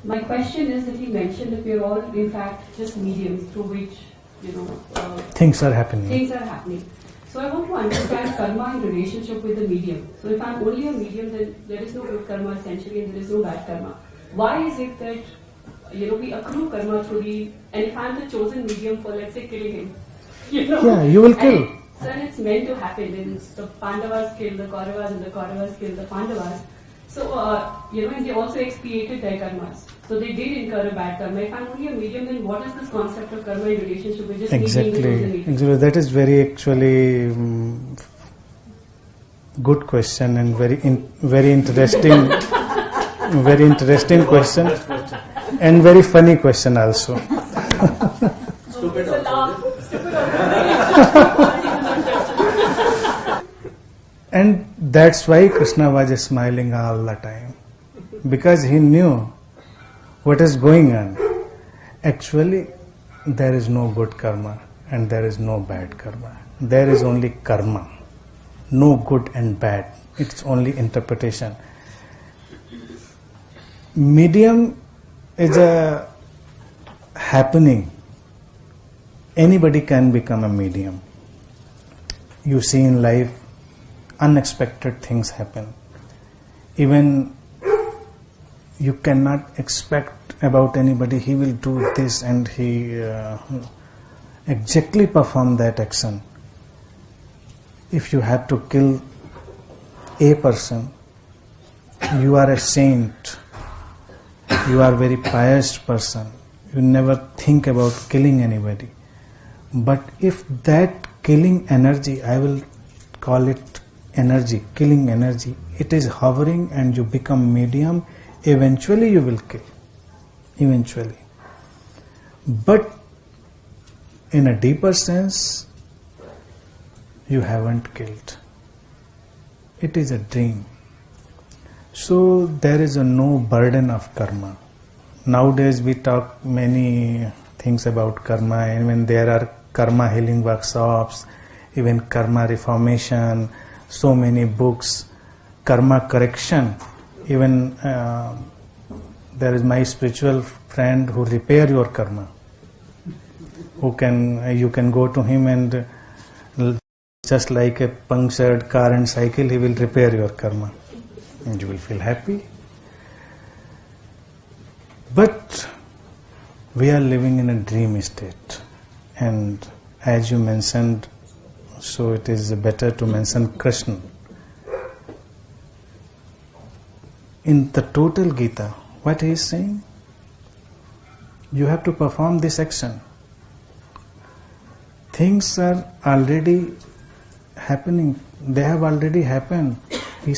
My question is that he mentioned that we are all, in fact, just mediums through which, things are happening. Things are happening. So I want to understand karma in relationship with the medium. So if I'm only a medium, then there is no good karma essentially, and there is no bad karma. Why is it that we accrue karma through and if I'm the chosen medium for, let's say, killing him, Yeah, you will kill. And it's meant to happen. Then the Pandavas kill the Kauravas, and the Kauravas kill the Pandavas. So, and they also expiated their karmas. So they did incur a bad karma. If I'm only a medium, then what is this concept of karma in relationship with just me being the chosen medium? Exactly. That is very actually good question and very interesting, very interesting question, and very funny question also. Stupid also. And that's why Krishna was smiling all the time, because he knew what is going on. Actually, there is no good karma and there is no bad karma. There is only karma, no good and bad. It's only interpretation. Medium is a happening. Anybody can become a medium. You see in life, unexpected things happen. Even you cannot expect about anybody, he will do this and he exactly perform that action. If you have to kill a person, you are a saint, you are a very pious person, you never think about killing anybody. But if that killing energy, I will call it energy, killing energy, it is hovering and you become medium, eventually you will kill. Eventually. But in a deeper sense, you haven't killed. It is a dream. So there is no burden of karma. Nowadays we talk many things about karma, and when there are karma healing workshops, even karma reformation, so many books, karma correction, even there is my spiritual friend who repair your karma, you can go to him and just like a punctured car and cycle, he will repair your karma and you will feel happy. But we are living in a dream state, and as you mentioned, so it is better to mention Krishna. In the total Gita, what he is saying? You have to perform this action. Things are already happening. They have already happened. He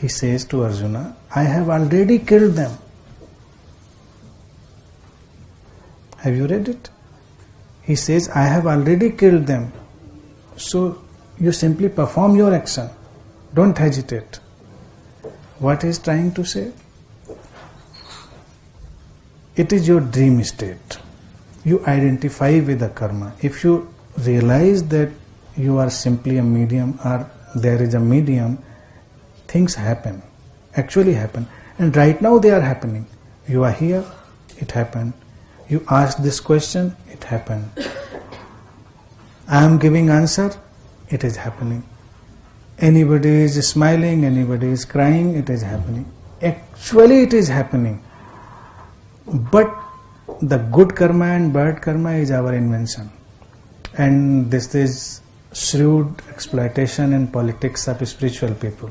says to Arjuna, I have already killed them. Have you read it? He says, I have already killed them. So you simply perform your action. Don't hesitate. What he is trying to say? It is your dream state. You identify with the karma. If you realize that you are simply a medium or there is a medium, things happen, actually happen. And right now they are happening. You are here, it happened. You asked this question, it happened. I am giving answer, it is happening. Anybody is smiling, anybody is crying, it is happening. Actually it is happening. But the good karma and bad karma is our invention. And this is shrewd exploitation and politics of spiritual people.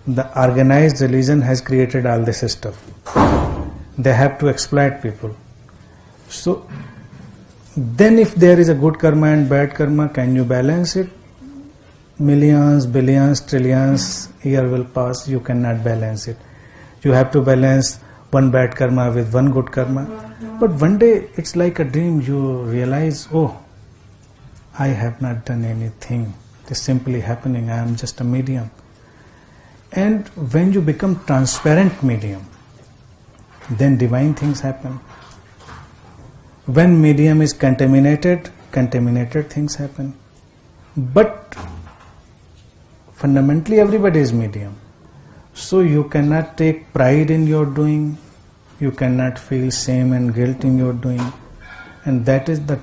The organized religion has created all this stuff. They have to exploit people. So, then if there is a good karma and bad karma, can you balance it? Millions, billions, trillions years will pass, you cannot balance it. You have to balance one bad karma with one good karma. But one day it's like a dream, you realize, oh, I have not done anything. It is simply happening, I am just a medium. And when you become transparent medium, then divine things happen. When medium is contaminated things happen. But fundamentally everybody is medium. So you cannot take pride in your doing, you cannot feel shame and guilt in your doing, and that is the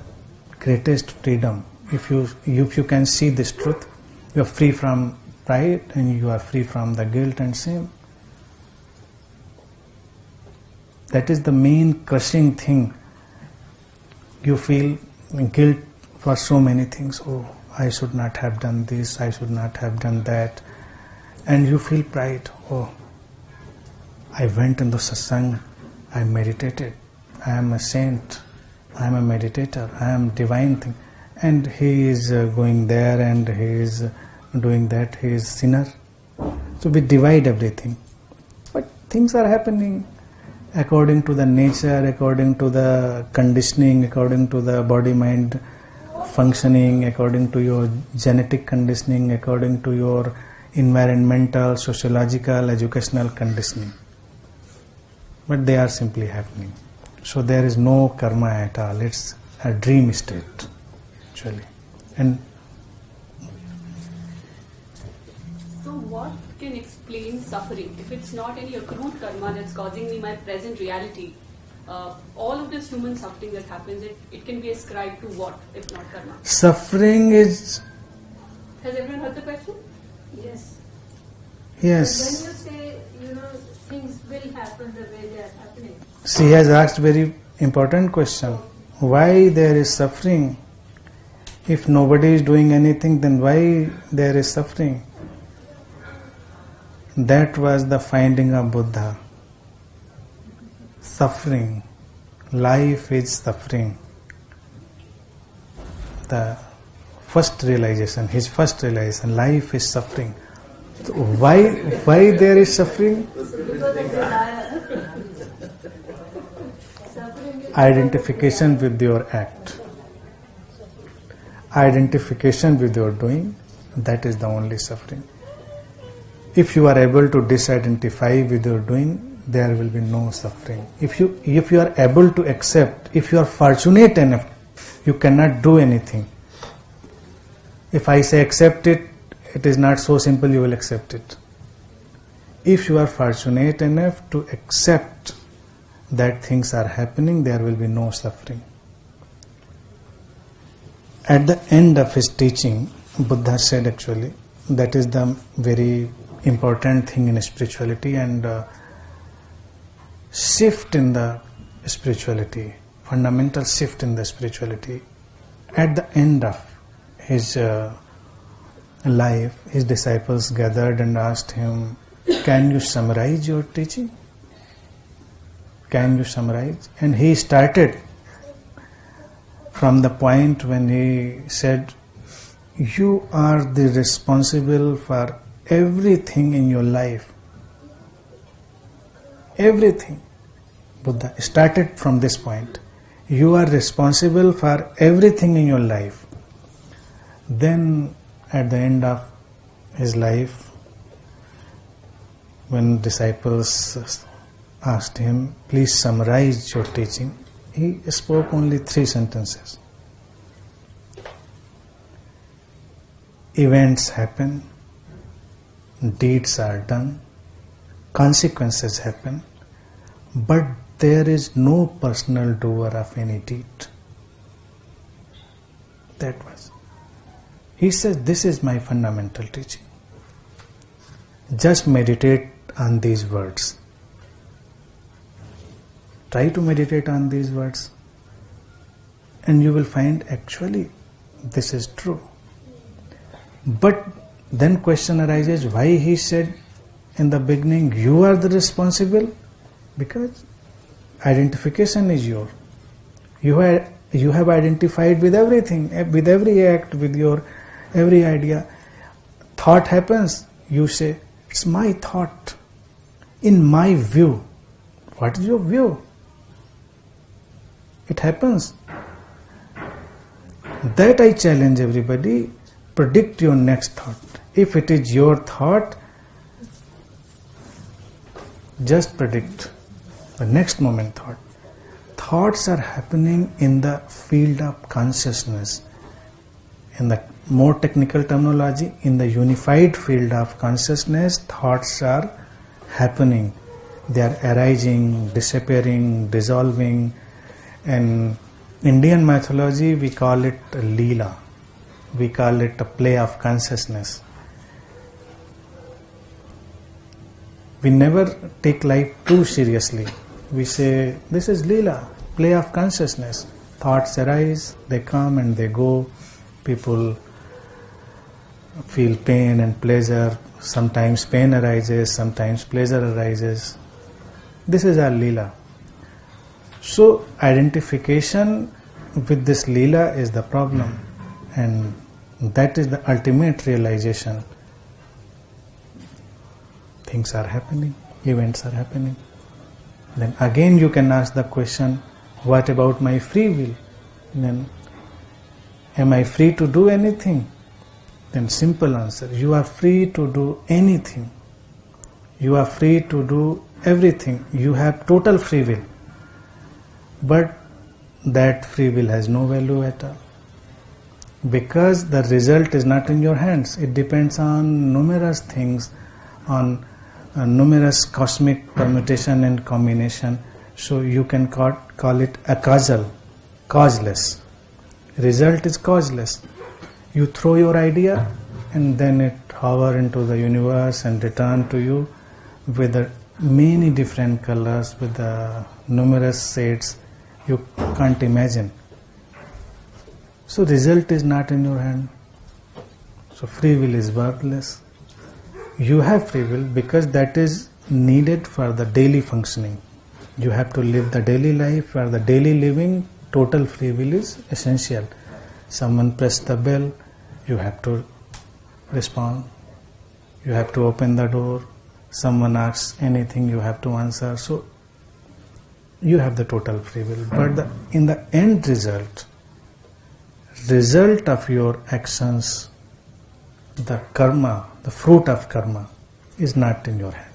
greatest freedom. If you can see this truth, you are free from pride and you are free from the guilt and shame. That is the main crushing thing. You feel guilt for so many things. Oh, I should not have done this, I should not have done that. And you feel pride. Oh, I went into satsang, I meditated, I am a saint, I am a meditator, I am divine thing. And he is going there and he is doing that, he is sinner. So we divide everything. But things are happening according to the nature, according to the conditioning, according to the body-mind functioning, according to your genetic conditioning, according to your environmental, sociological, educational conditioning. But they are simply happening. So there is no karma at all. It's a dream state, actually. And so what can explain suffering? If it's not any accrued karma that's causing me my present reality, all of this human suffering that happens, it can be ascribed to what, if not karma? suffering is... Has everyone heard the question? Yes. Yes. When you say, things will happen the way they are happening. She has asked very important question. Why there is suffering? If nobody is doing anything, then why there is suffering? That was the finding of Buddha. Suffering. Life is suffering. The first realization, his first realization, life is suffering. So why there is suffering? Because of desire. Suffering is Identification with your act. Identification with your doing, that is the only suffering. If you are able to disidentify with your doing, there will be no suffering. If you are able to accept, if you are fortunate enough, you cannot do anything. If I say accept it, it is not so simple you will accept it. If you are fortunate enough to accept that things are happening, there will be no suffering. At the end of his teaching, Buddha said actually, that is the very important thing in spirituality and shift in the spirituality, fundamental shift in the spirituality. At the end of his life, his disciples gathered and asked him, can you summarize your teaching? Can you summarize? And he started from the point when he said, you are the responsible for everything in your life. Everything. Buddha started from this point. You are responsible for everything in your life. Then at the end of his life, when disciples asked him, please summarize your teaching, he spoke only 3 sentences. Events happen, deeds are done, consequences happen, but there is no personal doer of any deed. That was. He says, this is my fundamental teaching. Just meditate on these words. Try to meditate on these words and you will find actually this is true. But then question arises, why he said in the beginning, you are the responsible? Because identification is yours. You have identified with everything, with every act, with your every idea. Thought happens, you say, it's my thought, in my view. What is your view? It happens. That I challenge everybody, predict your next thought. If it is your thought, just predict the next moment thought. Thoughts are happening in the field of consciousness. In the more technical terminology, in the unified field of consciousness, thoughts are happening. They are arising, disappearing, dissolving. And Indian mythology, we call it a Leela. We call it a play of consciousness. We never take life too seriously. We say, this is Leela, play of consciousness. Thoughts arise, they come and they go. People feel pain and pleasure. Sometimes pain arises, sometimes pleasure arises. This is our Leela. So, identification with this Leela is the problem, and that is the ultimate realization. Things are happening, events are happening. Then again you can ask the question, what about my free will? Then, am I free to do anything? Then simple answer, you are free to do anything. You are free to do everything. You have total free will. But that free will has no value at all. Because the result is not in your hands. It depends on numerous things, on numerous cosmic permutation and combination. So you can call it a causal, causeless. Result is causeless. You throw your idea and then it hover into the universe and return to you with the many different colors, with the numerous shades you can't imagine. So result is not in your hand. So free will is worthless. You have free will because that is needed for the daily functioning. You have to live the daily life. For the daily living, total free will is essential. Someone press the bell, you have to respond. You have to open the door. Someone asks anything, you have to answer. So you have the total free will. But in the end result of your actions, the karma, the fruit of karma is not in your hand.